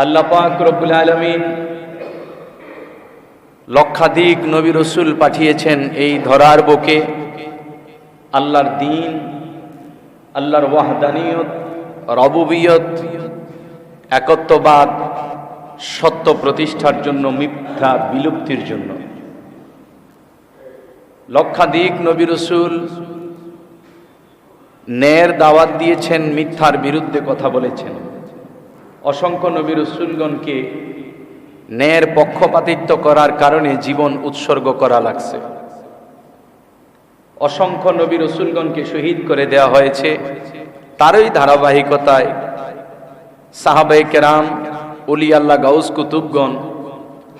আল্লাহ পাক রব্বুল আলামিন লক্ষাধিক নবী রাসূল পাঠিয়েছেন এই ধরার বুকে আল্লাহর দ্বীন, আল্লাহর ওয়াহদানিয়ত, রুবুবিয়ত, একত্ববাদ, সত্য প্রতিষ্ঠার জন্য, মিথ্যা বিলুপ্তির জন্য। লক্ষাধিক নবী রাসূল ন্যায়ের দাওয়াত দিয়েছেন, মিথ্যার বিরুদ্ধে কথা বলেছেন। অসংখ্য নবী রাসূলগণকে ন্যায়ের পক্ষপাতিত্ব করার কারণে জীবন উৎসর্গ করা লাগছে। অসংখ্য নবী রাসূলগণকে শহীদ করে দেওয়া হয়েছে। তারই ধারাবাহিকতায় সাহাবায়ে কেরাম, ওলি আল্লাহ, গাউস কুতুবগণ,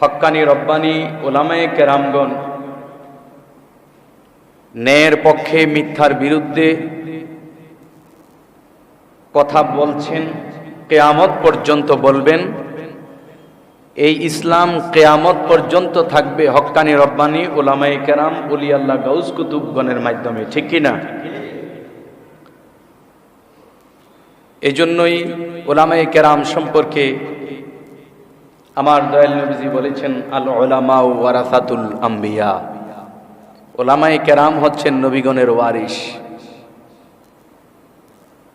হক্কানি রব্বানি ওলামায়ে কেরামগণ ন্যায়ের পক্ষে, মিথ্যার বিরুদ্ধে কথা বলছেন, কিয়ামত পর্যন্ত বলবেন। এই ইসলাম কিয়ামত পর্যন্ত থাকবে হক্কানি রব্বানি ওলামায়ে কেরাম, ওলি আল্লাহ, গাউস কুতুবগণের মাধ্যমে, ঠিক কিনা? এজন্যই ওলামায়ে কেরাম সম্পর্কে আমার দয়াল নবীজি বলেছেন, আল উলামা ওয়ারাসাতুল আম্বিয়া। ওলামায়ে কেরাম হচ্ছেন নবীগণের ওয়ারিস।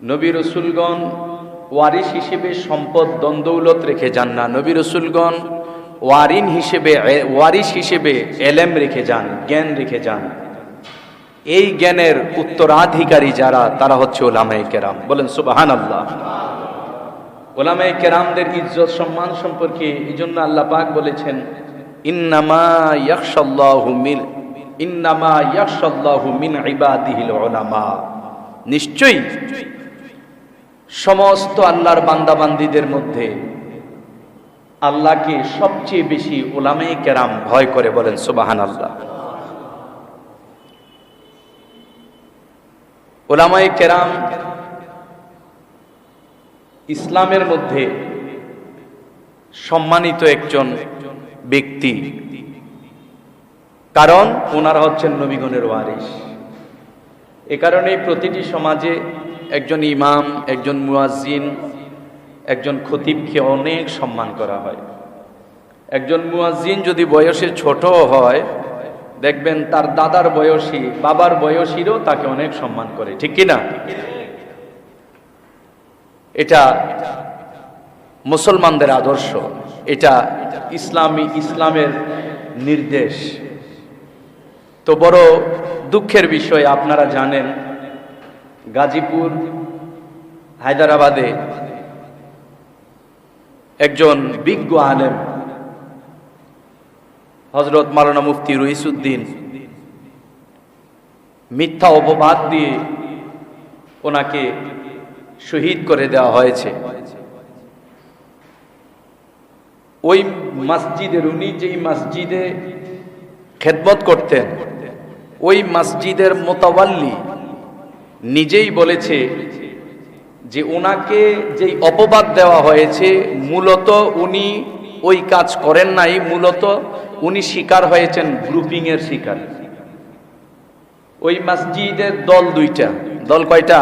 নবী রাসূলগণ ওয়ারিস হিসেবে সম্পদ দন্দৌলত রেখে যান না। নবী রাসূলগণ ওয়ারিস হিসেবে এলেম রেখে যান, জ্ঞান রেখে যান। এই জ্ঞানের উত্তরাধিকারী যারা, তারা হচ্ছে ওলামায়ে কেরাম। বলেন সুবহানাল্লাহ। ওলামায়ে কেরামদের ইজ্জত সম্মান সম্পর্কে এই জন্য আল্লাহ পাক বলেছেন, ইন্নামা ইয়াখশাল্লাহু মিন ইবাদিহিল উলামা। নিশ্চয়ই সমস্ত আল্লাহর বান্দাবান্দীদের মধ্যে আল্লাহকে সবচেয়ে বেশি ওলামায়ে কেরাম ভয় করে। বলেন সুবহানাল্লাহ। ওলামায়ে কেরাম ইসলামের মধ্যে সম্মানিত একজন ব্যক্তি, কারণ ওনারা হচ্ছেন নবীগণের ওয়ারিস। এ কারণেই প্রতিটি সমাজে একজন ইমাম, একজন মুয়াজ্জিন, একজন খতিবকে অনেক সম্মান করা হয়। একজন মুয়াজ্জিন যদি বয়সে ছোট হয়, দেখবেন তার দাদার বয়সী, বাবার বয়সীরও তাকে অনেক সম্মান করে, ঠিক কিনা? এটা মুসলমানদের আদর্শ, এটা ইসলামের নির্দেশ। তো বড় দুঃখের বিষয়, আপনারা জানেন গাজীপুর, হায়দ্রাবাদে একজন বিজ্ঞ আলেম হযরত মাওলানা মুফতি রইসউদ্দিন মিথ্যা অপবাদ দিয়ে ওনাকে শহীদ করে দেওয়া হয়েছে। ওই মসজিদের, উনি যেই মসজিদে খেদমত করতেন, ওই মসজিদের মোতাওয়াল্লি নিজেই বলেছে যে ওনাকে যেই অপবাদ দেওয়া হয়েছে, মূলত উনি ওই কাজ করেন নাই, মূলত উনি শিকার হয়েছেন গ্রুপিং এর শিকার। ওই মসজিদের দল দুইটা। দল কয়টা?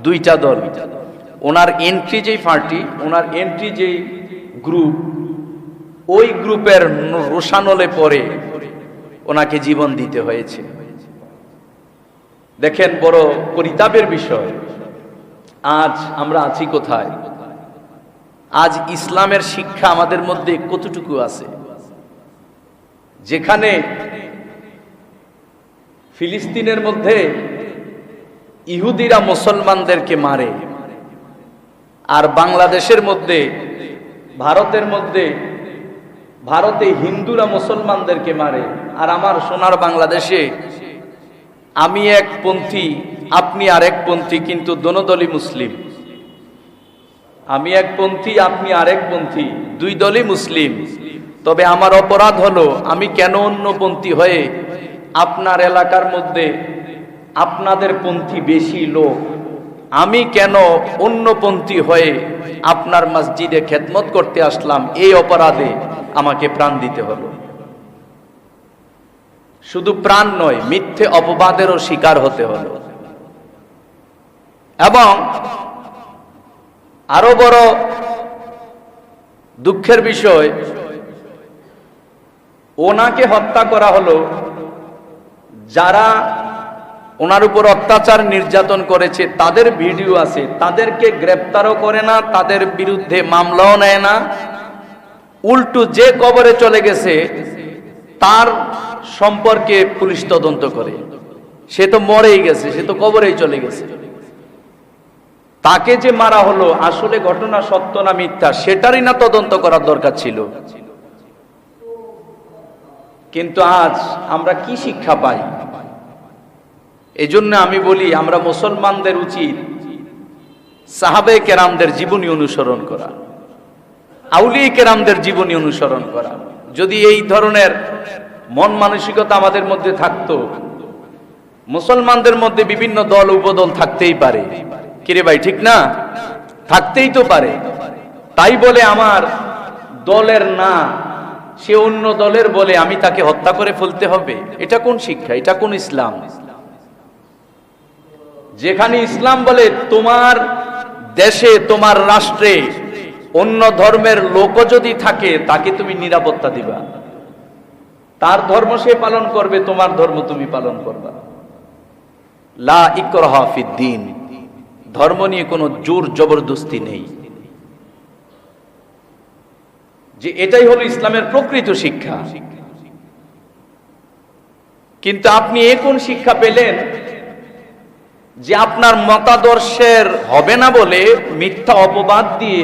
দুইটা দল। ওনার এন্ট্রি যেই পার্টি, ওনার এন্ট্রি যেই গ্রুপ, ওই গ্রুপের রোষানলে পড়ে ওনাকে জীবন দিতে হয়েছে। দেখেন, বড় পরিতাপের বিষয়, আজ আমরা আছি কোথায়? আজ ইসলামের শিক্ষা আমাদের মধ্যে কতটুকু আছে? যেখানে ফিলিস্তিনের মধ্যে ইহুদিরা মুসলমানদেরকে মারে, আর বাংলাদেশের মধ্যে, ভারতে হিন্দুরা মুসলমানদেরকে মারে, আর আমার সোনার বাংলাদেশে আমি এক পন্থী, আপনি আরেক পন্থী, কিন্তু দোনো দলই মুসলিম। আমি এক পন্থী, আপনি আরেক পন্থী, দুই দলই মুসলিম। তবে আমার অপরাধ হলো, আমি কেন অন্যপন্থী হয়ে আপনার এলাকার মধ্যে আপনাদের পন্থী বেশি লোক, আমি কেন অন্যপন্থী হয়ে আপনার মসজিদে খেদমত করতে আসলাম, এই অপরাধে আমাকে প্রাণ দিতে হলো। শুধু প্রাণ নয়, মিথ্যে অপবাদেরও শিকার হতে হলো। এবং আরো বড় দুঃখের বিষয়, ওনাকে হত্যা করা হলো। যারা ওনার উপর অত্যাচার নির্যাতন করেছে তাদের ভিডিও আছে, তাদেরকে গ্রেপ্তারও করে না, তাদের বিরুদ্ধে মামলাও নেয় না। উল্টো যে কবরে চলে গেছে তার সম্পর্কে পুলিশ তদন্ত করে। সে তো মরেই গেছে, সে তো কবরেই চলে গেছে। তাকে যে মারা হলো আসলে ঘটনা সত্য না মিথ্যা সেটারই না তদন্ত করার দরকার ছিল। কিন্তু আজ আমরা কি শিক্ষা পাই? এজন্য আমি বলি, আমরা মুসলমানদের উচিত সাহাবে কেরামদের জীবনী অনুসরণ করা, আউলিয়া কেরামদের জীবনী অনুসরণ করা। যদি এই ধরনের মন মানসিকতা আমাদের মধ্যে থাকতো, মুসলমানদের মধ্যে বিভিন্ন দল উপদল থাকতেই পারে, কিরে ভাই ঠিক না? থাকতেই তো পারে। তাই বলে আমার দলের না, সে অন্য দলের বলে আমি তাকে হত্যা করে ফেলতে হবে? এটা কোন শিক্ষা? এটা কোন ইসলাম? যেখানে ইসলাম বলে তোমার দেশে তোমার রাষ্ট্রে অন্য ধর্মের লোক যদি থাকে তাকে তুমি নিরাপত্তা দিবা, তার ধর্ম সে পালন করবে, তোমার ধর্ম তুমি পালন করবা। লা ইকরাহা ফিদ্দীন, ধর্ম নিয়ে কোনো জোর জবরদস্তি নেই। যে এটাই হলো ইসলামের প্রকৃত শিক্ষা। কিন্তু আপনি কোন শিক্ষা পেলেন যে আপনার মতাদর্শের হবে না বলে মিথ্যা অপবাদ দিয়ে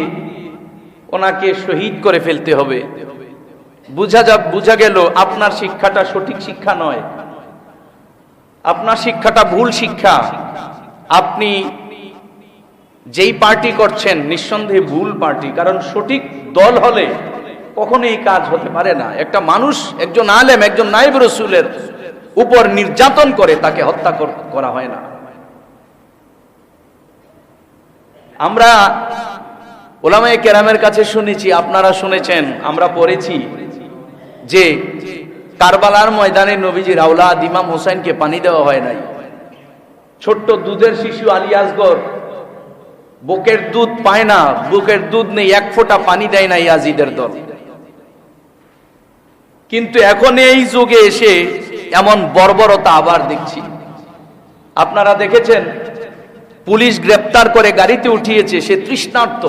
ওনাকে শহীদ করে ফেলতে হবে? বুঝা গেল আপনার শিক্ষাটা সঠিক শিক্ষা নয়, আপনার শিক্ষাটা ভুল শিক্ষা। আপনি যেই পার্টি করছেন নিঃসন্দেহে ভুল পার্টি, কারণ সঠিক দল হলে কখনো এই কাজ হতে পারে না। একটা মানুষ, একজন আলেম, একজন নায়েব রাসূলের উপর নির্যাতন করে তাকে হত্যা করা হয় না। আমরা উলামায়ে কেরামের কাছে শুনেছি, আপনারা শুনেছেন, আমরা পড়েছি যে কারবালার ময়দানে নবীজির আওলাদ ইমাম হোসেনকে পানি দেওয়া হয় নাই। ছোট্ট দুধের শিশু আলী আসগর বুকের দুধ পায় না, বুকের দুধ নেই, এক ফোঁটা পানি দেয় না ইয়াজিদের দল। কিন্তু এখন এই যুগে এসে এমন বর্বরতা আবার দেখছি। আপনারা দেখেছেন, পুলিশ গ্রেপ্তার করে গাড়িতে উঠিয়েছে, সে তৃষ্ণার্ত।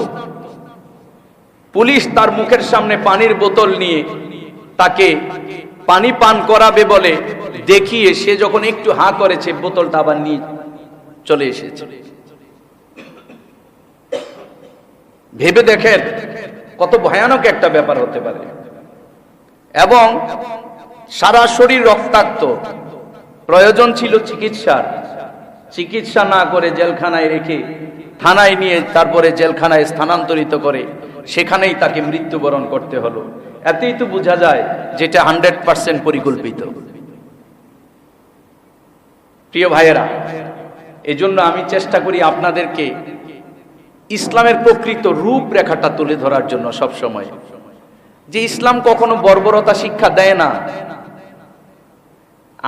পুলিশ তার মুখের সামনে পানির বোতল নিয়ে তাকে পানি পান করাবে বলে দেখিয়ে সে যখন একটু হাঁ করেছে, বোতলটা আবার নিয়ে চলে এসেছে। ভেবে দেখেন কত ভয়ানক একটা ব্যাপার হতে পারে। এবং সারা শরীর রক্তাক্ত, প্রয়োজন ছিল চিকিৎসার, চিকিৎসা না করে জেলখানায় রেখে থানায় নিয়ে তারপরে জেলখানায় স্থানান্তরিত করে সেখানেই তাকে মৃত্যুবরণ করতে হলো। এতেই তো বোঝা যায় যেটা 100% পরিকল্পিত। প্রিয় ভাইয়েরা, এজন্য আমি চেষ্টা করি আপনাদেরকে ইসলামের প্রকৃত রূপরেখাটা তুলে ধরার জন্য সব সময়, যে ইসলাম কখনো বর্বরতা শিক্ষা দেয় না।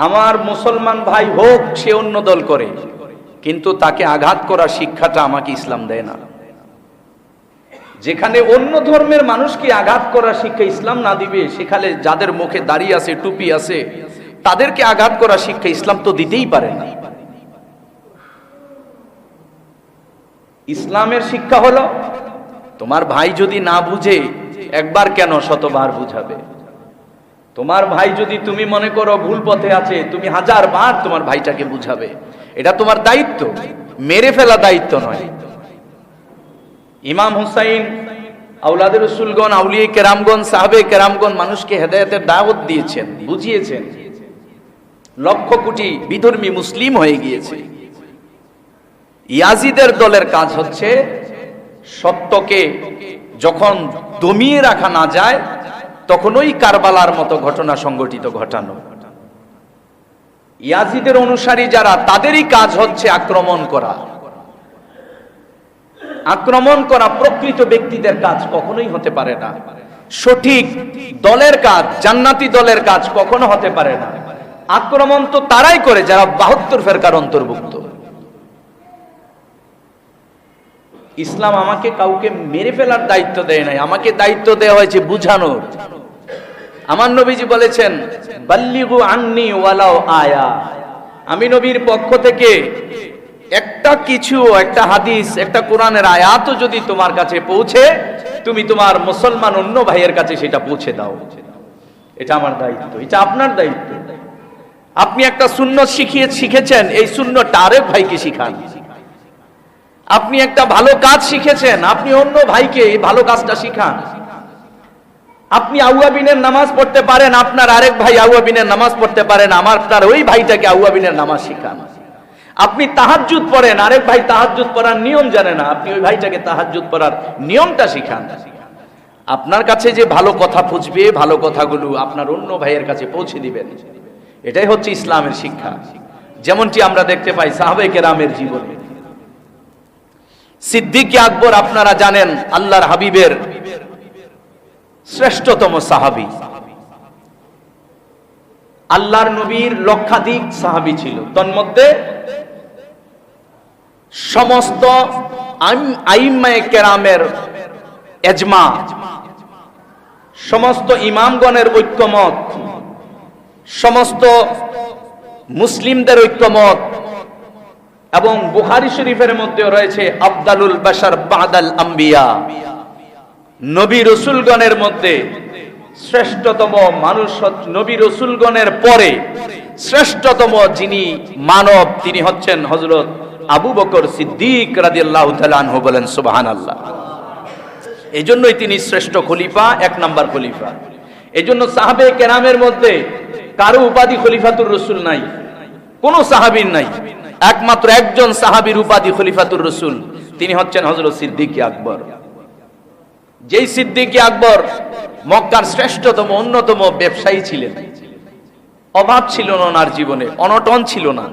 আমার মুসলমান ভাই হোক, সে অন্য দল করে, কিন্তু তাকে আঘাত করার শিক্ষাটা আমাকে ইসলাম দেয় না। যেখানে অন্য ধর্মের মানুষকে আঘাত করার শিক্ষা ইসলাম না দিবে, সেখানে যাদের মুখে দাড়ি আছে, টুপি আছে, তাদেরকে আঘাত করার শিক্ষা ইসলাম তো দিতেই পারে না। ইসলামের শিক্ষা হলো, তোমার ভাই যদি না বুঝে একবার কেন শতবার বুঝাবে। তোমার ভাই যদি তুমি মনে করো ভুল পথে আছে, তুমি 1000 বার তোমার ভাইটাকে বুঝাবে। এটা তোমার দায়িত্ব, মেরে ফেলা দায়িত্ব নয়। ইমাম হুসাইন, আওলাদে রাসূলগণ, আউলিয়া কেরামগণ, সাহাবে কেরামগণ মানুষকে হেদায়েতের দাওয়াত দিয়েছেন, বুঝিয়েছেন। লক্ষ কোটি বিধর্মী মুসলিম হয়ে গিয়েছে। ইয়াজিদের দলের কাজ হচ্ছে সত্যকে যখন দমিয়ে রাখা না যায় তখন ওই কারবালার মতো ঘটনা সংঘটিত ঘটানো। ইয়াজিদের অনুসারী যারা, তাদেরই কাজ হচ্ছে আক্রমণ করা। আক্রমণ করা প্রকৃত ব্যক্তিদের কাজ কখনোই হতে পারে না। সঠিক দলের কাজ, জান্নাতি দলের কাজ কখনো হতে পারে না। আক্রমণ তো তারাই করে যারা 72 ফেরকার অন্তর্ভুক্ত। ইসলাম আমাকে কাউকে মেরে ফেলার দায়িত্ব দেয় নাই, আমাকে দায়িত্ব দেওয়া হয়েছে বুঝানোর। আমার নবীজি বলেছেন, বাল্লিগু আন্নি ওয়ালাউ আয়া, আমি নবীর পক্ষ থেকে একটা কিছু, একটা হাদিস, একটা কোরআনের আয়াতও যদি তোমার কাছে পৌঁছে, তুমি তোমার মুসলমান অন্য ভাইয়ের কাছে সেটা পৌঁছে দাও। এটা আমার দায়িত্ব, এটা আপনার দায়িত্ব। আপনি একটা সুন্নত শিখেছেন, এই সুন্নতটা আরেক ভাইকে শিখান। আপনি একটা ভালো কাজ শিখেছেন, আপনি অন্য ভাইকে এই ভালো কাজটা শিখান। আপনি আউয়াবিনের নামাজ পড়তে পারেন, আপনার আরেক ভাই আউয়াবিনের নামাজ পড়তে পারেন, আপনার ওই ভাইটাকে আউয়াবিনের নামাজ শিখান। আপনি তাহাজ্জুদ পড়েন, আরেক ভাই তাহাজ্জুদ পড়ার নিয়ম জানে না, আপনি ওই ভাইটাকে তাহাজ্জুদ পড়ার নিয়মটা শিখান। আপনার কাছে যে ভালো কথা পুছবে, ভালো কথাগুলো আপনার অন্য ভাইয়ের কাছে পৌঁছে দিবেন। এটাই হচ্ছে ইসলামের শিক্ষা, যেমনটি আমরা দেখতে পাই সাহাবায়ে কেরামের জীবনে। সিদ্দিক আকবর আপনারা জানেন আল্লাহর হাবিবের শ্রেষ্ঠতম সাহাবী। আল্লাহর নবীর লক্ষাধিক সাহাবী ছিল, তন্মধ্যে সমস্ত আইম্মায়ে কেরামের এজমা, সমস্ত ইমামগণের ঐক্যমত, সমস্ত মুসলিমদের ঐক্যমত, এবং বুখারী শরীফের মধ্যে রয়েছে আফদালুল বাশার বাদাল আম্বিয়া, নবী রাসূলগণের মধ্যে শ্রেষ্ঠতম মানুষ, নবী রাসূলগণের পরে শ্রেষ্ঠতম যিনি মানব, তিনি হচ্ছেন হযরত আবু বকর সিদ্দিক রাদিয়াল্লাহু তাআলা আনহু। বলেন সুবহানাল্লাহ। এজন্যই তিনি শ্রেষ্ঠ খলিফা, এক নাম্বার খলিফা। এজন্য সাহাবায়ে কেরামের মধ্যে কারো উপাধি খলিফাতুর রাসূল নাই, কোন সাহাবীর নাই। একমাত্র একজন সাহাবীর উপাধি খলিফাতুর রাসূল, তিনি হচ্ছেন হযরত সিদ্দিক আকবর। যেই সিদ্দিক আকবর মক্কার শ্রেষ্ঠতম অন্যতম ব্যবসায়ী ছিলেন, অভাব ছিল না ওনার জীবনে, অনটন ছিল না।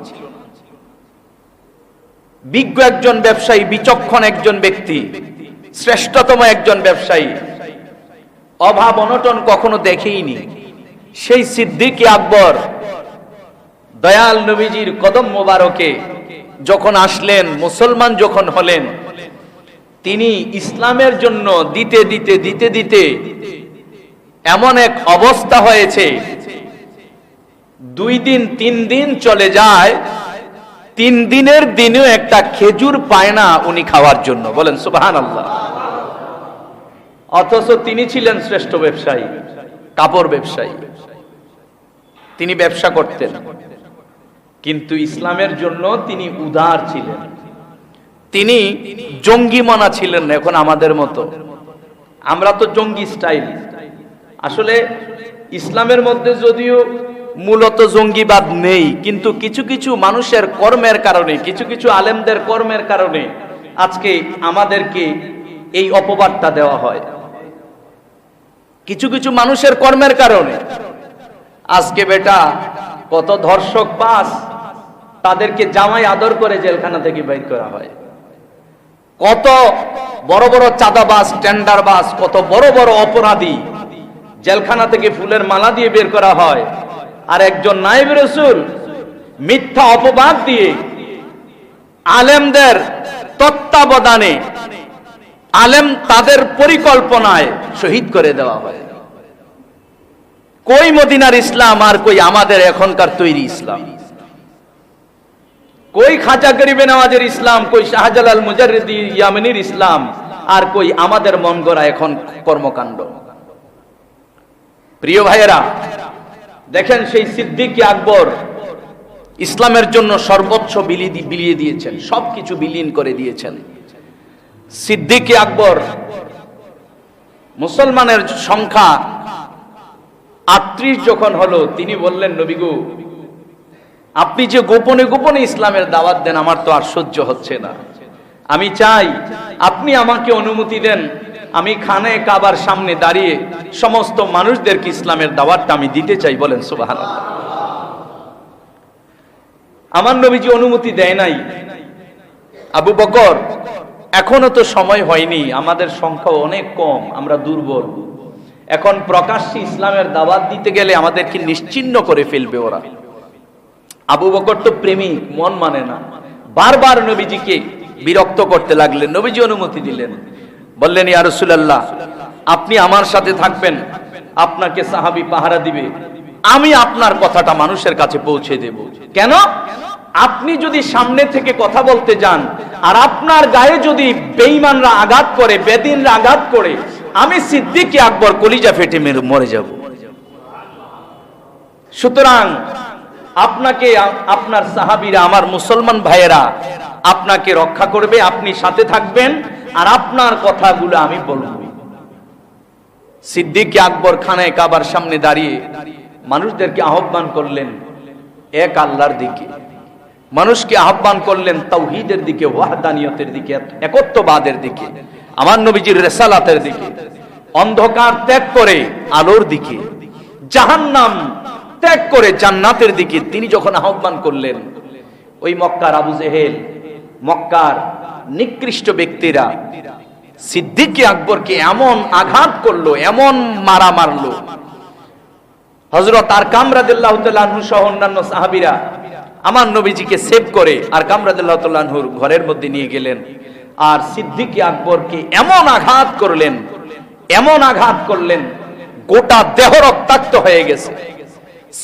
বিজ্ঞ একজন ব্যবসায়ী, বিচক্ষণ একজন ব্যক্তি, শ্রেষ্ঠতম একজন ব্যবসায়ী, অভাব অনটন কখনো দেখেইনি। সেই সিদ্দিক আকবর দয়াল নবীজির কদম মোবারকে যখন আসলেন, মুসলমান যখন হলেন, তিনি ইসলামের জন্য দিতে দিতে দিতে দিতে এমন এক অবস্থা হয়েছে, 2 দিন 3 দিন চলে যায়, 3 দিনের দিনেও একটা খেজুর পায় না উনি খাওয়ার জন্য। বলেন সুবহানাল্লাহ। অথচ তিনি ছিলেন শ্রেষ্ঠ ব্যবসায়ী, কাপড় ব্যবসায়ী, তিনি ব্যবসা করতেন, কিন্তু ইসলামের জন্য তিনি উদার ছিলেন। তিনি জঙ্গি মনা ছিলেন না এখন আমাদের মতো। আমরা তো জঙ্গি স্টাইল। আসলে ইসলামের মধ্যে যদিও মূলত জঙ্গিবাদ নেই, কিন্তু কিছু কিছু মানুষের কর্মের কারণে, কিছু কিছু আলেমদের কর্মের কারণে আজকে আমাদেরকে এই অপবাদটা দেওয়া হয়। কিছু কিছু মানুষের কর্মের কারণে আজকে বেটা কত ধর্ষক পাস, তাদেরকে জামাই আদর করে জেলখানা থেকে বের করা হয়। কত বড় বড় চাঁদাবাজ, টেন্ডারবাজ, কত বড় বড় অপরাধী জেলখানা থেকে ফুলের মালা দিয়ে বের করা হয়। আর একজন নায়েব রাসূল মিথ্যা অপবাদ দিয়ে আলেমদের তত্ত্বাবধানে, আলেম তাদের পরিকল্পনায় শহীদ করে দেওয়া হয়। কই মদিনার ইসলাম আর কই আমাদের এখনকার তৈরি ইসলাম? কই খাজা গরিবে নওয়াজের ইসলাম, কই শাহজালাল মুজাররিদি ইয়ামানির ইসলাম, আর কই আমাদের মন গড়া এখন কর্মকাণ্ড? প্রিয় ভাইয়েরা, দেখেন সেই সিদ্দিক আকবর ইসলামের জন্য সর্বোচ্চ বিলিয়ে দিয়েছেন, সবকিছু বিলীন করে দিয়েছেন। সিদ্দিক আকবর মুসলমানের সংখ্যা 38 যখন হলো, তিনি বললেন, নবী গো, আপনি যে গোপনে গোপনে ইসলামের দাওয়াত দেন, আমার তো আর সহ্য হচ্ছে না। আমি চাই আপনি আমাকে অনুমতি দেন, আমি খানে কাবার সামনে দাঁড়িয়ে সমস্ত মানুষদেরকে ইসলামের দাওয়াতটা আমি দিতে চাই। বলেন সুবহানাল্লাহ। আমার নবীজি অনুমতি দেয় নাই। আবু বকর, এখনো তো সময় হয়নি, আমাদের সংখ্যা অনেক কম, আমরা দুর্বল, এখন প্রকাশ্যে ইসলামের দাওয়াত দিতে গেলে আমাদেরকে নিশ্চিহ্ন করে ফেলবে ওরা। আবু বকর তো প্রেমিক, মন মানে না, বারবার নবীজিকে বিরক্ত করতে লাগলেন। নবীজি অনুমতি দিলেন, বললেন ইয়া রাসূলুল্লাহ আপনি আমার সাথে থাকবেন, আপনাকে সাহাবী পাহারা দিবে, আমি আপনার কথাটা মানুষের কাছে পৌঁছে দেব। কেন? আপনি যদি সামনে থেকে কথা বলতে যান আর আপনার গায়ে যদি বেঈমানরা আঘাত করে, বেদিনরা আঘাত করে, আমি সিদ্দিক আকবর কলিজা ফেটে মরে যাব। সুতরাং আপনাকে, আপনার সাহাবীরা, আমার মুসলমান ভাইয়েরা আপনাকে রক্ষা করবে, আপনি সাথে থাকবেন আর আপনার কথাগুলো আমি বলবো। সিদ্দিক আকবর খানায়ে কাবার সামনে দাঁড়িয়ে মানুষদেরকে আহ্বান করলেন এক আল্লাহর দিকে, মানুষকে আহ্বান করলেন তাওহীদের দিকে, ওয়াহদানিয়তের দিকে, একত্ববাদের দিকে, আমার নবীজির রিসালাতের দিকে, অন্ধকার ত্যাগ করে আলোর দিকে, জাহান্নাম ত্যাগ করে জান্নাতের দিকে তিনি যখন আহ্বান করলেন, ওই মক্কার আবু জেহেল, মক্কার নিকৃষ্ট ব্যক্তিরা সিদ্দিক আকবরকে এমন আঘাত করলো, এমন মারা মারলো, হযরত আরকাম রাদিয়াল্লাহু তাআলা আনহু সহ অন্যান্য সাহাবীরা আমার নবীজিকে সেভ করে আরকাম রাদিয়াল্লাহু তাআলা আনহুর ঘরের মধ্যে নিয়ে গেলেন। আর সিদ্দিক আকবরকে এমন আঘাত করলেন, এমন আঘাত করলেন, গোটা দেহ রক্তাক্ত হয়ে গেছে।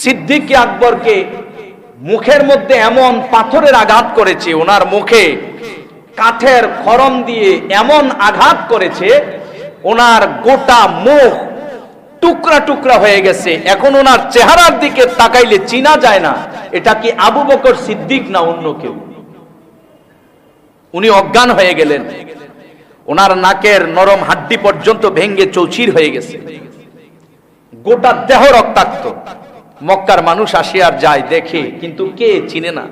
সিদ্দিক আকবরকে মুখের মধ্যে এমন পাথরের আঘাত করেছে, ওনার মুখে কাঠের খড়ম দিয়ে এমন আঘাত করেছে, ওনার গোটা মুখ টুকরা টুকরা হয়ে গেছে। এখন ওনার চেহারার দিকে তাকাইলে চিনা যায় না এটা কি আবু বকর সিদ্দিক না অন্য কেউ। উনি অজ্ঞান হয়ে গেলেন, ওনার নাকের নরম হাড্ডি পর্যন্ত ভেঙে চৌচির হয়ে গেছে, গোটা দেহ রক্তাক্ত। মক্কার মানুষ আসে আর যায় দেখে, কিন্তু কে চিনে না।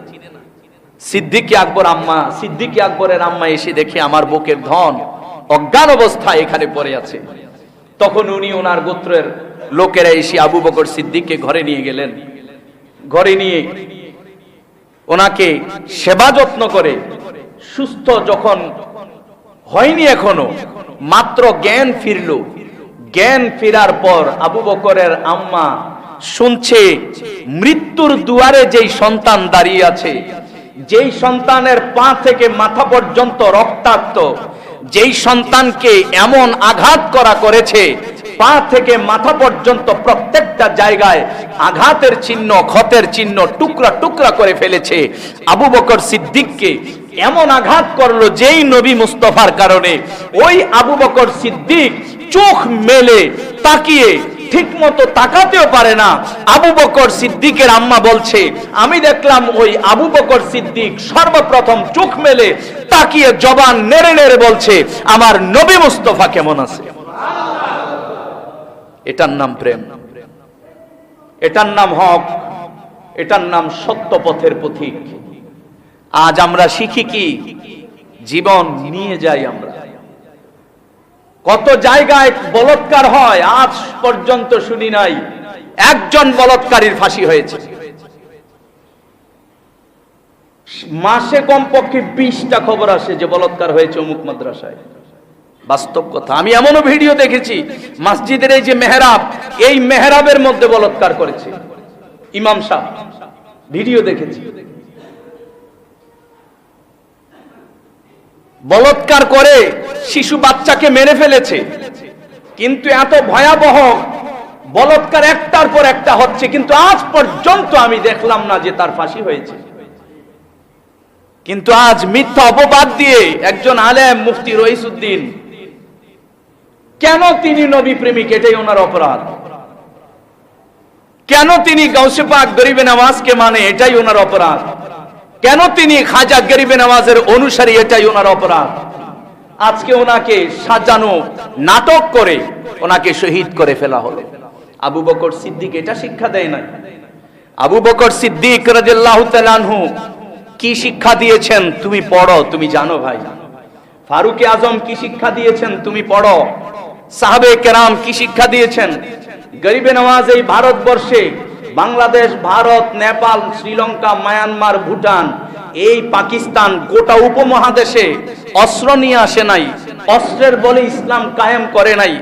সিদ্দিক আকবর আম্মা, সিদ্দিক আকবরের আম্মা এসে দেখে আমার বুকের ধন অজ্ঞান অবস্থায় এখানে পড়ে আছে। তখন উনি ওনার গোত্রের লোকেরা এসে আবু বকর সিদ্দিককে ঘরে নিয়ে গেলেন। ঘরে নিয়ে ওনাকে সেবা যত্ন করে সুস্থ যখন হয়নি, এখনো মাত্র জ্ঞান ফিরল। জ্ঞান ফেরার পর আবু বকরের আম্মা শুনছে মৃত্যুর দুয়ারে যেই সন্তান দাঁড়িয়ে আছে, যেই সন্তানের পা থেকে মাথা পর্যন্ত রক্তাক্ত, যেই সন্তানকে এমন আঘাত করেছে, পা থেকে মাথা পর্যন্ত প্রত্যেকটা জায়গায় আঘাতের চিহ্ন, ক্ষতের চিহ্ন, টুকরা টুকরা করে ফেলেছে, আবু বকর সিদ্দিককে এমন আঘাত করলো যেই নবী মুস্তাফার কারণে ওই আবু বকর সিদ্দিক চোখ মেলে তাকিয়ে ঠিকমতো তাকাতেও পারে না। আবু বকর সিদ্দিকের আম্মা বলছে, আমি দেখলাম ওই আবু বকর সিদ্দিক সর্বপ্রথম চোখ মেলে তাকিয়ে জবান নেড়ে নেড়ে বলছে, আমার নবী মুস্তাফা কেমন আছে। এটার নাম প্রেম, এটার নাম হক, এটার নাম সত্য পথের পথিক। আজ আমরা শিখি কি? জীবন নিয়ে যাই আমরা। কত জায়গায় বলাৎকার হয়, আজ পর্যন্ত শুনি নাই একজন বলাৎকারীর ফাঁসি হয়েছে। মাসে কমপক্ষে 20টা খবর আসে যে বলাৎকার হয়েছে অমুক মাদ্রাসায়। বাস্তব কথা, আমি এমনও ভিডিও দেখেছি মসজিদের এই যে মেহরাব, এই মেহরাবের মধ্যে বলাৎকার করেছে ইমাম সাহেব, ভিডিও দেখেছি। বলাৎকার করে শিশু বাচ্চাকে মেরে ফেলেছে, কিন্তু এত ভয়াবহ বলাৎকার একটার পর একটা হচ্ছে, কিন্তু আজ পর্যন্ত আমি দেখলাম না যে তার ফাঁসি হয়েছে। কিন্তু আজ মিথ্যা অপবাদ দিয়ে একজন আলেম মুফতি রইসউদ্দিন, কেন তিনি নবী প্রেমিক এটাই ওনার অপরাধ, কেন তিনি গাউসে পাক গরিবে নওয়াজকে মানে এটাই ওনার অপরাধ, কেন তিনি খাজা গরিবে নওয়াজের অনুসারী এটাই ওনার অপরাধ। আজকে ওনাকে সাজানো নাটক করে ওনাকে শহীদ করে ফেলা হলো। আবু বকর সিদ্দিক এটা শিক্ষা দেয় না। আবু বকর সিদ্দিক রাদিয়াল্লাহু তাআলা আনহু কি শিক্ষা দিয়েছেন তুমি পড়ো, তুমি জানো ভাই। ফারুক আজম কি শিক্ষা দিয়েছেন তুমি পড়ো। সাহাবে কেরাম কি শিক্ষা দিয়েছেন। গরিবে নওয়াজ এই ভারতবর্ষে, বাংলাদেশ, ভারত, নেপাল, শ্রীলঙ্কা, মায়ানমার, ভুটান, এই পাকিস্তান, গোটা উপমহাদেশে অস্ত্র নিয়ে আসে নাই, অস্ত্রের বলে ইসলাম কায়েম করে নাই,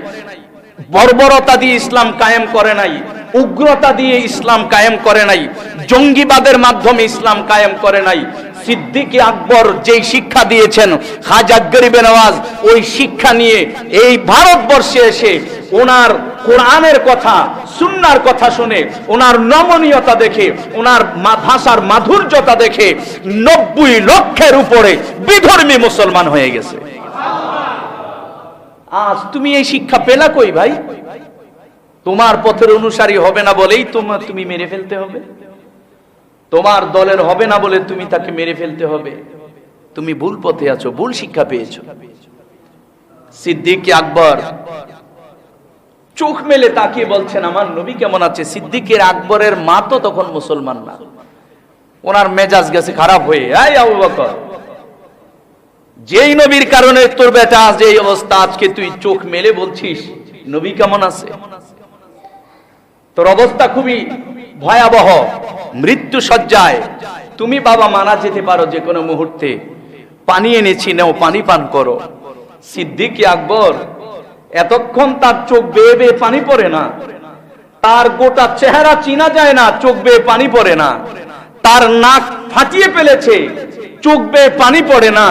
বর্বরতা দিয়ে ইসলাম কায়েম করে নাই, উগ্রতা দিয়ে ইসলাম কায়েম করে নাই, জঙ্গিবাদের মাধ্যমে ইসলাম কায়েম করে নাই, সিদ্দিক আকবর যেই শিক্ষা দিয়েছেন খাজা গরিবে নওয়াজ ওই শিক্ষা নিয়ে এই ভারতবর্ষে এসে ওনার কোরআনের কথা সুন্নাহর কথা শুনে ওনার নমনীয়তা দেখে ওনার ভাষার মাধুর্যতা দেখে 90 লক্ষের উপরে বিধর্মী মুসলমান হয়ে গেছে। আজ তুমি এই শিক্ষা পেলা কই ভাই? তোমার পথের অনুসারী হবে না বলেই তুমি মেরে ফেলতে হবে, তোমার দলের হবে না বলে তুমি তাকে মেরে ফেলতে হবে। তুমি ভুল পথে আছো, ভুল শিক্ষা পেয়েছো। সিদ্দিক আকবর চোখ মেলে তাকিয়ে বলছেন আমার নবী কেমন আছে। সিদ্দিকের আকবরের মা তো তখন মুসলমান না, ওনার মেজাজ গেছে খারাপ হয়ে। এই আবু বকর, যেই নবীর কারণে তোর বেটা আজ এই অবস্থা, আজকে তুই চোখ মেলে বলছিস নবী কেমন আছে? তোর অবস্থা খুবই ভয়াবহ, মৃত্যু সজ্জায়। তুমি বাবা মারা যেতে পারো যে কোনো মুহূর্তে। পানি এনেছি, নাও পানি পান করো। সিদ্দিক আকবর এতক্ষণ তার চোখ বেয়ে বেয়ে পানি পড়ে না, তার গোটা চেহারা চিনা যায় না, চোখ বেয়ে পানি পড়ে না। তার নাক ফাটিয়ে ফেলেছে, চোখ বেয়ে পানি পড়ে না।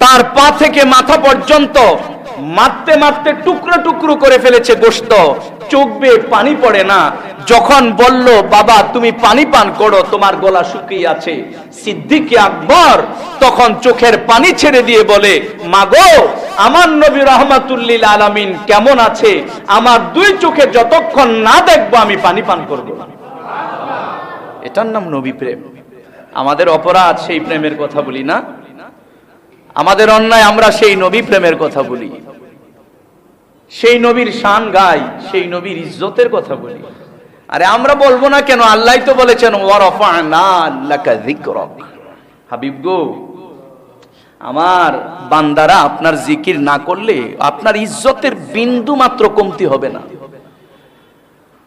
তার পা থেকে মাথা পর্যন্ত মারতে মারতে টুকরো টুকরো করে ফেলেছে গোশত, চোখ বেয়ে পানি পড়ে না। যখন বলল বাবা তুমি পানি পান করো, তোমার গলা শুকিয়ে আছে, সিদ্দিক আকবর তখন চোখের পানি ছেড়ে দিয়ে বলে মাগো আমার নবী রাহমাতুল্লিল আলামিন কেমন আছে, আমার দুই চোখে যতক্ষণ না দেখবো আমি পানি পান করব। এটার নাম নবী প্রেম। আমাদের অপরাধ সেই প্রেমের কথা বলি না, আমাদের অন্যায় আমরা সেই নবী প্রেমের কথা বলি, সেই নবীর শান গাই, সেই নবীর ইজ্জতের কথা বলি। আরে আমরা বলবো না কেন? আল্লাহ তো বলেছেন ওয়ারাফা'না লাকা যিকরাক। হাবিব গো, আমার বান্দারা আপনার জিকির না করলে আপনার ইজ্জতের বিন্দু মাত্র কমতি হবে না।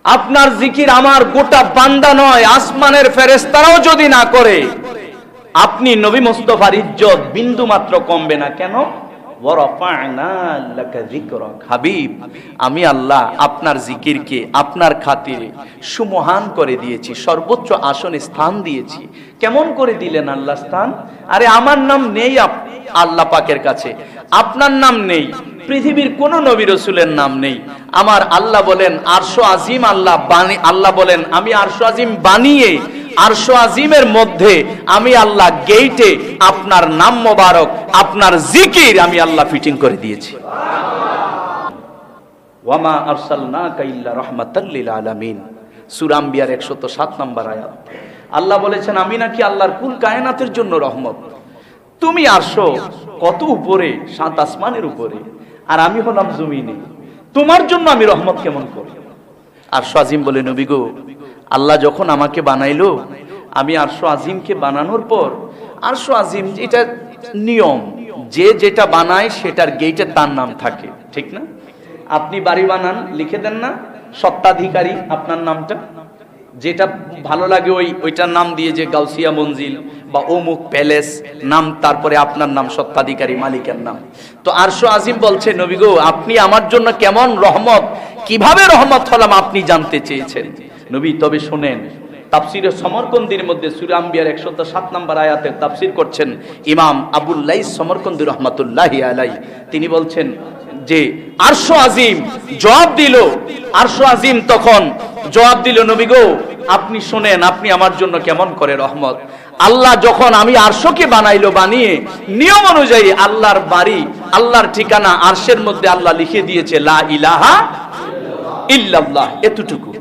আপনার জিকির আমার গোটা বান্দা নয়, আসমানের ফেরেশতারাও যদি না করে আপনি নবী মুস্তাফার ইজ্জত বিন্দু মাত্র কমবে না। কেন? ওয়ারাফা'না লাকা যিকরাক। হাবিব, আমি আল্লাহ আপনার জিকিরকে আপনার খাতিরে সুমহান করে দিয়েছি, সর্বোচ্চ আসনে স্থান দিয়েছি। কেমন করে দিলেন আল্লাহ স্থান? আরে আমার নাম নেই আল্লাহ পাকের কাছে, আপনার নাম নেই, পৃথিবীর কোন নবী রাসূলের নাম নেই। আমার আল্লাহ বলেন আরশ আজিম, আল্লাহ বলেন আমি আরশ আজিম বানিয়ে আরশ আজিমের মধ্যে আমি আল্লাহ গেইটে আপনার নাম মোবারক, আপনার জিকির আমি আল্লাহ ফিটিং করে দিয়েছি। ওয়ামা আরসালনাকা ইল্লা রাহমাতাল লিল আলামিন, সূরা আম্বিয়ার 107 নম্বর আয়াত। আল্লাহ বলেছেন আমি নাকি আল্লাহর কুল কায়নাতের জন্য রহমত। তুমি আরশ কত উপরে, 7 আসমানের উপরে, আর আমি হলাম জমিনে, তোমার জন্য আমি রহমত কেমন করি? আরশ আজিম বলে নবী গো, আল্লাহ যখন আমাকে বানাইলো, আমি আরশ আজিমকে বানানোর পর আরশ আজিম এটা নিয়ম, যে যেটা বানায় সেটার গেইটে তার নাম থাকে, ঠিক না? আপনি বাড়ি বানান, লিখে দেন না সত্ত্বাধিকারী আপনার নামটা, যেটা ভালো লাগে ওইটার নাম দিয়ে, যে গাউসিয়া মঞ্জিল বা অমুক প্যালেস নাম, তারপরে আপনার নাম সত্ত্বাধিকারী মালিকের নাম। তো আরশ আজিম বলছে নবী গো, আপনি আমার জন্য কেমন রহমত, কিভাবে রহমত হলাম আপনি জানতে চেয়েছেন। নবী তবে শোনেন, তাফসিরে সমরকন্দির মধ্যে সূরা আম্বিয়ার 107 নম্বর আয়াতের তাফসির করছেন ইমাম আবুল লাইস সমরকন্দি রাহমাতুল্লাহি আলাইহি। তিনি বলছেন যে আরশ আজিম জবাব দিল, আরশ আজিম তখন জবাব দিল নবী গো আপনি শোনেন, আপনি আমার জন্য কেমন করে রহমত। আল্লাহ যখন আমি আরশকে বানাইলো, বানিয়ে নিয়ম অনুযায়ী আল্লাহর বাড়ি, আল্লাহর ঠিকানা আরশের মধ্যে আল্লাহ লিখে দিয়েছে লা ইলাহা ইল্লাল্লাহ, এতটুকু।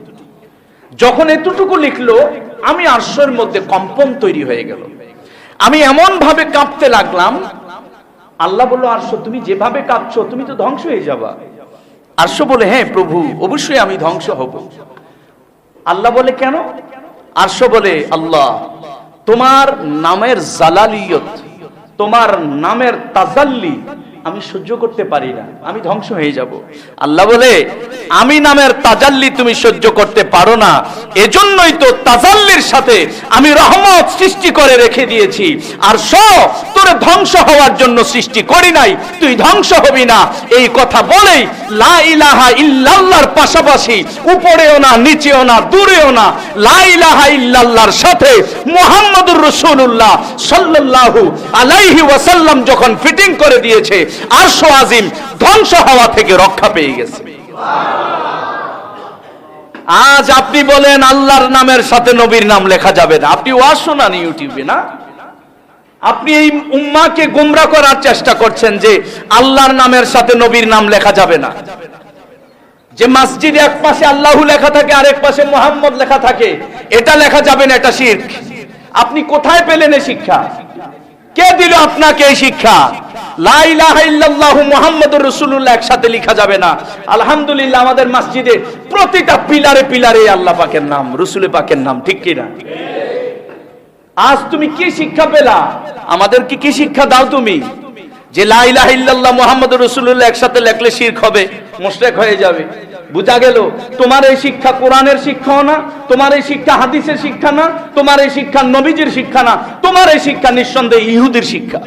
যখন এতটুকু লিখলো, আমি আরশের মধ্যে কম্পন তৈরি হয়ে গেল, আমি এমন ভাবে কাঁপতে লাগলাম। আল্লাহ বলল আরশ তুমি যেভাবে কাঁপছো তুমি তো ধ্বংস হয়ে যাবা। আরশ বলে হ্যাঁ প্রভু, অবশ্যই আমি ধ্বংস হব। আল্লাহ বলে কেন? আরশ বলে আল্লাহ তোমার নামের জালালিয়ত, তোমার নামের তাজাল্লি আমি সহ্য করতে পারি না, আমি ধ্বংস হয়ে যাব। আল্লাহ বলে আমি নামের তাজাল্লি তুমি সহ্য করতে পারো না, এজন্যই তো তাজাল্লির সাথে আমি রহমত সৃষ্টি করে রেখে দিয়েছি। আর তোরে ধ্বংস হওয়ার জন্য সৃষ্টি করি নাই, তুই ধ্বংস হবি না। এই কথা বলেই লা ইলাহা ইল্লাল্লাহর পাশাপাশি উপরেও না, নিচেও না, দূরেও না, লা ইলাহা ইল্লাল্লাহর সাথে মুহাম্মদুর রাসূলুল্লাহ সাল্লাল্লাহু আলাইহি ওয়াসাল্লাম যখন ফিটিং করে দিয়েছে, আরশ আজিম ধ্বংস হওয়া থেকে রক্ষা পেয়ে গেছে। আজ আপনি বলেন আল্লাহর নামের সাথে নবীর নাম লেখা যাবে না। আপনি ওয়াজ শোনান ইউটিউবে, না? আপনি এই উম্মাহকে গোমরাহ করার চেষ্টা করছেন যে আল্লাহর নামের সাথে নবীর নাম লেখা যাবে না। যে মসজিদে এক পাশে আল্লাহু লেখা থাকে আর এক পাশে মুহাম্মদ লেখা থাকে, এটা লেখা যাবে না, এটা শিরক। আপনি কোথায় পেলেন এই শিক্ষা? কে দিল আপনাকে এই শিক্ষা? লা ইলাহা ইল্লাল্লাহু মুহাম্মাদুর রাসূলুল্লাহ একসাথে লেখা যাবে না। আলহামদুলিল্লাহ আমাদের মসজিদে প্রতিটা পিলারে পিলারে আল্লাহ পাকের নাম, রাসূল পাকের নাম, ঠিক কি না? আজ তুমি কি শিক্ষা পেলা? আমাদেরকে কি শিক্ষা দাও তুমি? যে লা ইলাহা ইল্লাল্লাহ মুহাম্মাদুর রাসূলুল্লাহ একসাথে লেখলে শিরক হবে, মুশরিক হয়ে যাবে। বুঝা গেল তোমার এই শিক্ষা কোরআনের শিক্ষাও না, তোমার এই শিক্ষা হাদিসের শিক্ষা না, তোমার এই শিক্ষা নবীজির শিক্ষা না, তোমার এই শিক্ষা নিঃসন্দেহে ইহুদির শিক্ষা।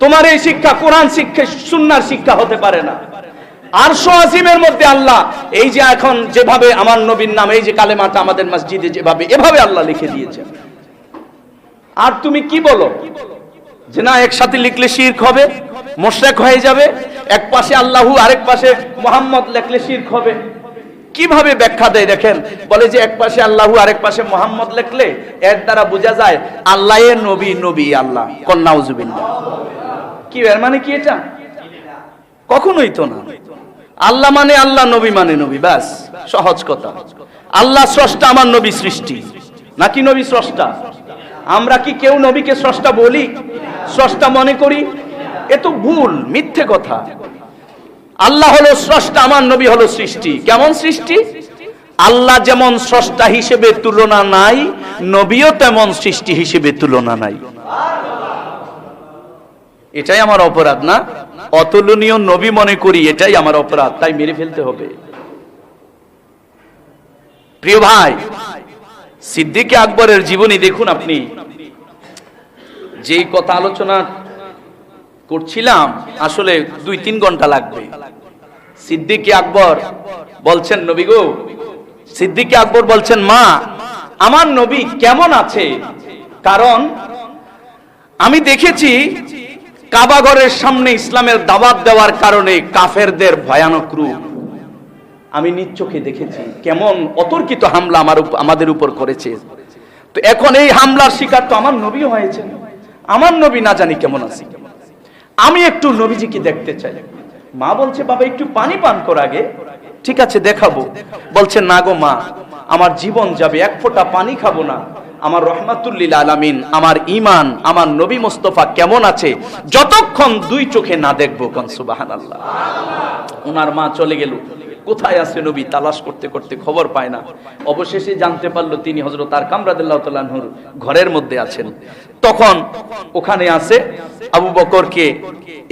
তোমার এই শিক্ষা কোরআন শিক্ষা, সুন্নাহর শিক্ষা হতে পারে না। আরশ আজিমের মধ্যে আল্লাহ এই যে এখন যেভাবে আমার নবীর নাম, এই যে কালেমাটা আমাদের মসজিদে যেভাবে এভাবে আল্লাহ লিখে দিয়েছেন, আর তুমি কি বলো যে না একসাথে লিখলে শিরক হবে, মুশরিক হয়ে যাবে, এক পাশে আল্লাহু আরেক পাশে মুহাম্মদ লিখলে শিরক হবে। কিভাবে ব্যাখ্যা দেয় দেখেন, বলে যে এক পাশে আল্লাহু আরেক পাশে মুহাম্মদ লিখলে এর দ্বারা বোঝা যায় আল্লাহ এর নবী, নবী আল্লাহ। কোন নাউজুবিল্লাহ। কি এর মানে কি এটা? কখনোই তো না। আল্লাহ মানে আল্লাহ, নবী মানে নবী, ব্যাস, সহজ কথা। আল্লাহ স্রষ্টা, আমার নবী সৃষ্টি, নাকি নবী স্রষ্টা? আমরা কি কেউ নবীকে স্রষ্টা বলি, স্রষ্টা মনে করি? এ তো ভুল, মিথ্যে কথা। আল্লাহ হলো স্রষ্টা, আমার নবী হলো সৃষ্টি। কেমন সৃষ্টি? আল্লাহ যেমন স্রষ্টা হিসেবে তুলনা নাই, নবীও তেমন সৃষ্টি হিসেবে তুলনা নাই। এটাই আমার অপরাধ না? অতুলনীয় নবী মনে করি, এটাই আমার অপরাধ, তাই মেরে ফেলতে হবে। প্রিয় ভাই, সিদ্দিক আকবরের জীবনী দেখুন আপনি। যেই কথা আলোচনা করছিলাম আসলে 2-3 ঘন্টা লাগবে। সিদ্দিক আকবর বলছেন, নবী গো, সিদ্দিক আকবর বলছেন, মা আমার নবী কেমন আছে? কারণ আমি দেখেছি কাবা ঘরের সামনে ইসলামের দাওয়াত দেওয়ার কারণে কাফেরদের ভয়ানক রূপ আমি নিজ চোখে দেখেছি, কেমন অতর্কিত হামলা আমাদের উপর করেছে। তো এখন এই হামলার শিকার তো আমার নবী হয়েছে। আমার নবী না জানি কেমন আছে, আমি একটু নবীজিকে দেখতে চাই। মা বলছে, বাবা একটু পানি পান কর আগে। ঠিক আছে, দেখাবো। বলছে, না গো মা, আমার জীবন যাবে, এক ফোঁটা পানি খাবো না। আমার রহমাতুল লিল আলামিন, আমার ঈমান, আমার নবী মুস্তাফা কেমন আছে যতক্ষণ 2 চোখে না দেখবো। কোন সুবহানাল্লাহ। ওনার মা চলে গেল, কোথায় আছে নবী তালাশ করতে করতে খবর পায় না। অবশেষে জানতে পারলো তিনি হযরত আরকাম রাদিয়াল্লাহু তাআলা আনহুর ঘরের মধ্যে আছেন। তখন ওখানে আছে আবু বকরকে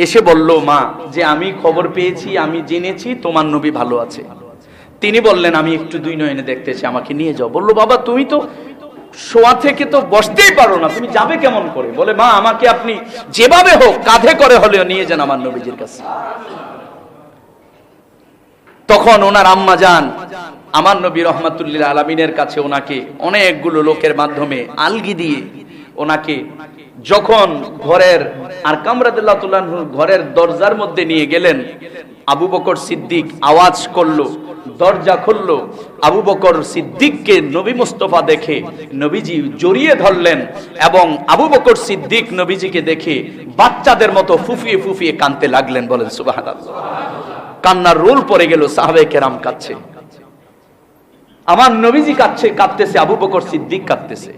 এসে বলল মা যে আমি খবর পেয়েছি, আমি জেনেছি তোমার নবী ভালো আছে। তিনি বললেন, আমি একটু 2 নয়নে দেখতে চাই, আমাকে নিয়ে যাও। বলল, বাবা তুমি তো শোয়া থেকে তো বসতেই পারো না, তুমি যাবে কেমন করে? বলে, মা আমাকে আপনি যেভাবে হোক কাঁধে করে হলেও নিয়ে যান আমার নবীজির কাছে। তখন ওনার আম্মা যান আমার নবী রহমাতুল লিল আলামিনের কাছে, ওনাকে অনেকগুলো লোকের মাধ্যমে আলগি দিয়ে ওনাকে যখন ঘরের আরকাম রাদিয়াল্লাহু তাআলা আনহু ঘরের দরজার মধ্যে নিয়ে গেলেন, আবু বকর সিদ্দিক আওয়াজ করলো, দরজা খুললো। আবু বকর সিদ্দিককে নবী মুস্তাফা দেখে নবীজি জড়িয়ে ধরলেন এবং আবু বকর সিদ্দিক নবীজিকে দেখে বাচ্চাদের মতো ফুফিয়ে ফুফিয়ে কাঁদতে লাগলেন। বলেন সুবহানাল্লাহ। কান্নার রোল পড়ে গেল, সাহাবে কেরাম কাঁদছে, আমার নবীজি কাঁদতেছে, আবু বকর সিদ্দিক কাঁদতেছে।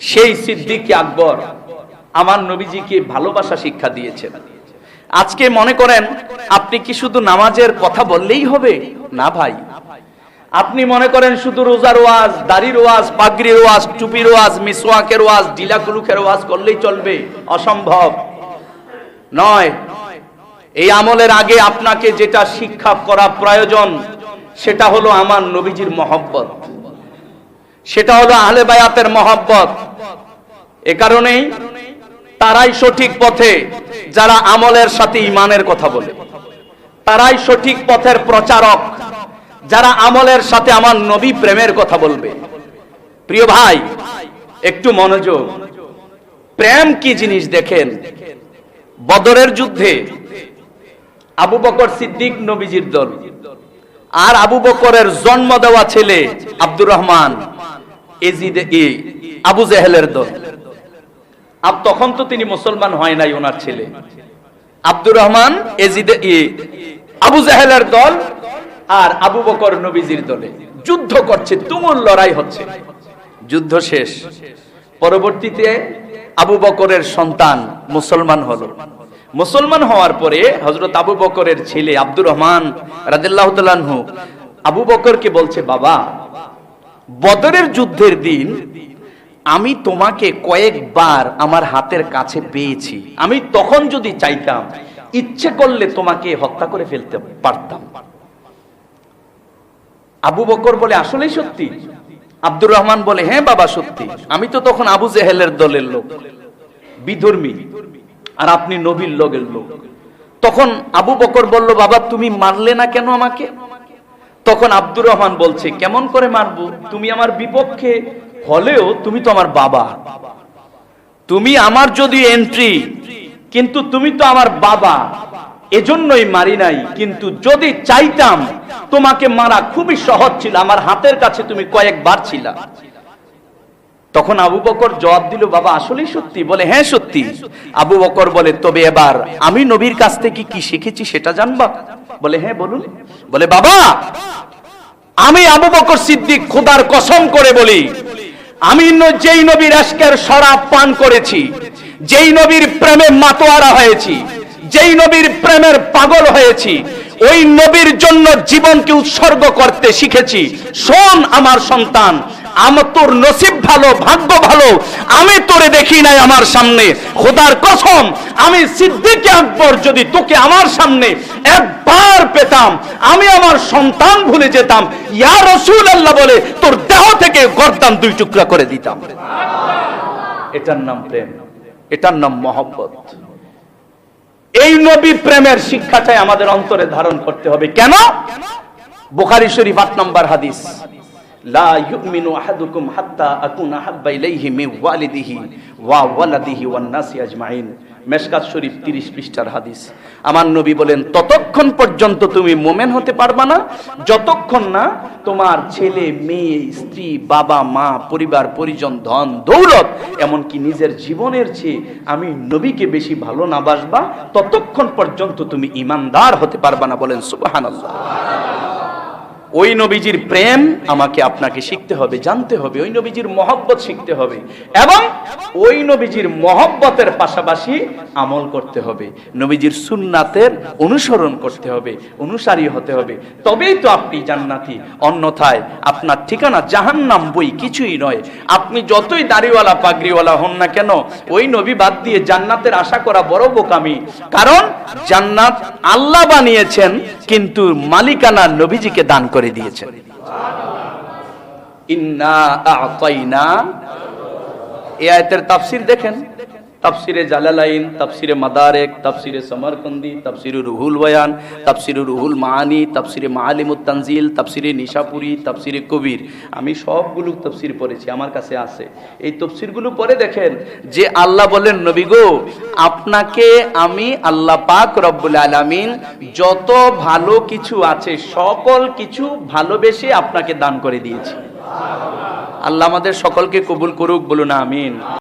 সেই সিদ্দিক আকবর আমার নবীজিকে ভালোবাসা শিক্ষা দিয়েছেন। আজকে মনে করেন আপনি কি শুধু নামাজের কথা বললেই হবে? না ভাই, আপনি মনে করেন শুধু রোজার ওয়াজ, দাড়ির ওয়াজ, পাগড়ির ওয়াজ, টুপির ওয়াজ, মিসওয়াকের ওয়াজ, ডিলা কুলুকের ওয়াজ করলেই চলবে? অসম্ভব নয়। এই আমলের আগে আপনাকে যেটা শিক্ষা করা প্রয়োজন সেটা হলো আমার নবীজির মহব্বত, সেটা হলো আহলে বায়াতের মহব্বত। এ কারণেই তারাই সঠিক পথে যারা আমলের সাথে ঈমানের কথা বলে, তারাই সঠিক পথের প্রচারক যারা আমলের সাথে আমার নবী প্রেমের কথা বলবে। প্রিয় ভাই, একটু মনোযোগ। প্রেম কি জিনিস দেখেন। বদরের যুদ্ধে আবু বকর সিদ্দিক নবীজির দল, আর আবু বকরের জন্ম দেওয়া ছেলে আব্দুর রহমান আবু জেহেলের দল। তখন তো তিনি মুসলমান হয় নাই, ওনার ছেলে আব্দুর রহমান আবু জেহেলের দল আর আবু বকর নবীজির দলে যুদ্ধ করছে, তুমুল লড়াই হচ্ছে। যুদ্ধ শেষ, পরবর্তীতে আবু বকরের সন্তান মুসলমান হলো। মুসলমান হওয়ার পরে হযরত আবু বকরের ছেলে আব্দুর রহমান রাদিয়াল্লাহু তাআলা আনহু আবু বকরকে বলছে, বাবা, বদরের যুদ্ধের দিন আমি তোমাকে কয়েকবার আমার হাতের কাছে পেয়েছি, আমি তখন যদি চাইতাম ইচ্ছে করলে তোমাকে হত্যা করে ফেলতে পারতাম। আবু বকর বলে, আসলেই সত্যি? আব্দুর রহমান বলে, হ্যাঁ বাবা সত্যি, আমি তো তখন আবু জেহেলের দলের লোক, বিধর্মী, আর আপনি নবীর লগের লোক। তখন আবু বকর বলল, বাবা তুমি মারলে না কেন আমাকে? তখন আব্দুর রহমান বলছে, কেমন করে মারবো? তুমি আমার বিপক্ষে হলেও তুমি তো আমার বাবা, তুমি আমার যদি এন্ট্রি, কিন্তু তুমি তো আমার বাবা, এজন্যই মারি নাই। কিন্তু যদি চাইতাম তোমাকে মারা খুবই সহজ ছিল, আমার হাতের কাছে তুমি কয়েকবার ছিলা। তখন আবু বকর জবাব দিল, বাবা আসলেই সত্যি? বলে, হ্যাঁ সত্যি। আবু বকর বলে, তবে এবার আমি নবীর কাছ থেকে কি শিখেছি সেটা জানবা? বলে, হ্যাঁ বলুন। বলে, বাবা আমি আবু বকর সিদ্দিক খোদার কসম করে বলি, আমি যেই নবীর আশকের শরাব পান করেছি, যেই নবীর প্রেমে মাতোয়ারা হয়েছি, যেই নবীর প্রেমের পাগল হয়েছি, ওই নবীর জন্য জীবনকে উৎসর্গ করতে শিখেছি। শোন আমার সন্তান, আমার তোর নসিব ভালো, ভাগ্য ভালো, আমি তোরে দেখি নাই আমার সামনে। খোদার কসম, আমি সিদ্দিক আকবর যদি তোকে আমার সামনে একবার পেতাম, আমি আমার সন্তান ভুলে যেতাম, ইয়া রাসূলুল্লাহ বলে তোর দেহ থেকে গর্দান দুই টুকরা করে দিতাম। এটার নাম প্রেম, এটার নাম মহব্বত। এই নবী প্রেমের শিক্ষাটাই আমাদের অন্তরে ধারণ করতে হবে। কেন? বুখারী শরীফ 8 নম্বর হাদিস, লা ইউমিনু আহাদুকুম হাত্তা আকুনা হাব্বা ইলাইহি মিন ওয়ালিদিহি ওয়া ওয়ালাদিহি ওয়ান নাসি আজমাইন। মেশকাত শরীফ 30 পৃষ্ঠার হাদিস। আমার নবী বলেন, ততক্ষণ পর্যন্ত তুমি মুমিন হতে পারবা না যতক্ষণ না তোমার ছেলে, মেয়ে, স্ত্রী, বাবা, মা, পরিবার পরিজন, ধন দৌলত, এমনকি নিজের জীবনের চেয়ে আমি নবীকে বেশি ভালো না বাসবা, ততক্ষণ পর্যন্ত তুমি ঈমানদার হতে পারবা না। বলেন সুবহানাল্লাহ। ওই নবীজির প্রেম আমাকে আপনাকে শিখতে হবে, জানতে হবে, ওই নবীজির মহব্বত শিখতে হবে, এবং ওই নবীজির মহব্বতের পাশাপাশি আমল করতে হবে, নবীজির সুন্নাতের অনুসরণ করতে হবে, অনুসারী হতে হবে, তবেই তো আপনি জান্নাতি। অন্যথায় আপনার ঠিকানা জাহান্নাম, বই কিছুই নয়। আপনি যতই দাড়িওয়ালা পাগড়িওয়ালা হন না কেন, ওই নবী বাদ দিয়ে জান্নাতের আশা করা বড় বোকামি। কারণ জান্নাত আল্লাহ বানিয়েছেন, কিন্তু মালিকানা নবীজিকে দান করে দিয়েছেন। ইন্না আ'তাইনা, এই আয়াতের তাফসীর দেখেন, তাফসিরে জালালাইন, তাফসিরে মাদারিক, তাফসিরে সমরকন্দি, তাফসিরে রুহুল বয়ান, তাফসিরে রুহুল মাআনি, তাফসিরে মাআলিমুত তানজিল, তাফসিরে নিশাপুরি, তাফসিরে কবির। আমি সবগুলো তাফসির পড়েছি, আমার কাছে আছে। এই তাফসিরগুলো পড়ে দেখেন যে আল্লাহ বলেন, নবী গো, আপনাকে আমি আল্লাহ পাক রব্বুল আলামিন যত ভালো কিছু আছে সকল কিছু ভালোবেসে আপনাকে দান করে দিয়েছি। আল্লাহ আমাদের সকলকে কবুল করুক, বলুন আমিন।